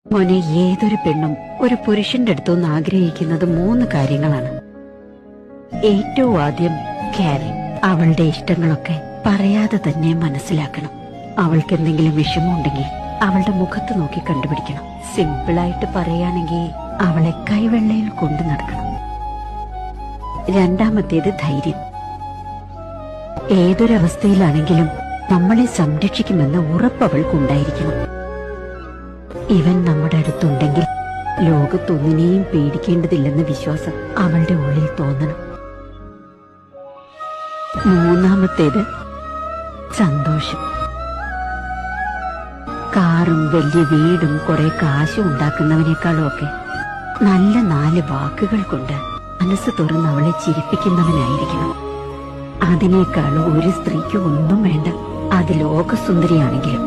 മോനെ, ഏതൊരു പെണ്ണും ഒരു പുരുഷന്റെ അടുത്തുനിന്ന് ആഗ്രഹിക്കുന്നത് 3 കാര്യങ്ങളാണ്. ഏറ്റവും ആദ്യം കെയറിങ്. അവളുടെ ഇഷ്ടങ്ങളൊക്കെ പറയാതെ തന്നെ മനസ്സിലാക്കണം. അവൾക്ക് എന്തെങ്കിലും വിഷമമുണ്ടെങ്കിൽ അവളുടെ മുഖത്ത് നോക്കി കണ്ടുപിടിക്കണം. സിമ്പിളായിട്ട് പറയുകയാണെങ്കിൽ അവളെ കൈവെള്ളയിൽ കൊണ്ടു നടക്കണം. രണ്ടാമത്തേത് ധൈര്യം. ഏതൊരവസ്ഥയിലാണെങ്കിലും നമ്മളെ സംരക്ഷിക്കുമെന്ന ഉറപ്പ് അവൾക്കുണ്ടായിരിക്കണം. ഇവൻ നമ്മുടെ അടുത്തുണ്ടെങ്കിൽ ലോകത്തൊന്നിനെയും പേടിക്കേണ്ടതില്ലെന്ന വിശ്വാസം അവളുടെ ഉള്ളിൽ തോന്നണം. മൂന്നാമത്തേത് സന്തോഷം. കാറും വലിയ വീടും കുറെ കാശും ഉണ്ടാക്കുന്നവനേക്കാളും ഒക്കെ നല്ല 4 വാക്കുകൾ കൊണ്ട് മനസ്സ് തുറന്ന് അവളെ ചിരിപ്പിക്കുന്നവനായിരിക്കണം. അതിനേക്കാളും ഒരു സ്ത്രീക്ക് ഒന്നും വേണ്ട. അത് ലോകസുന്ദരിയാണെങ്കിലും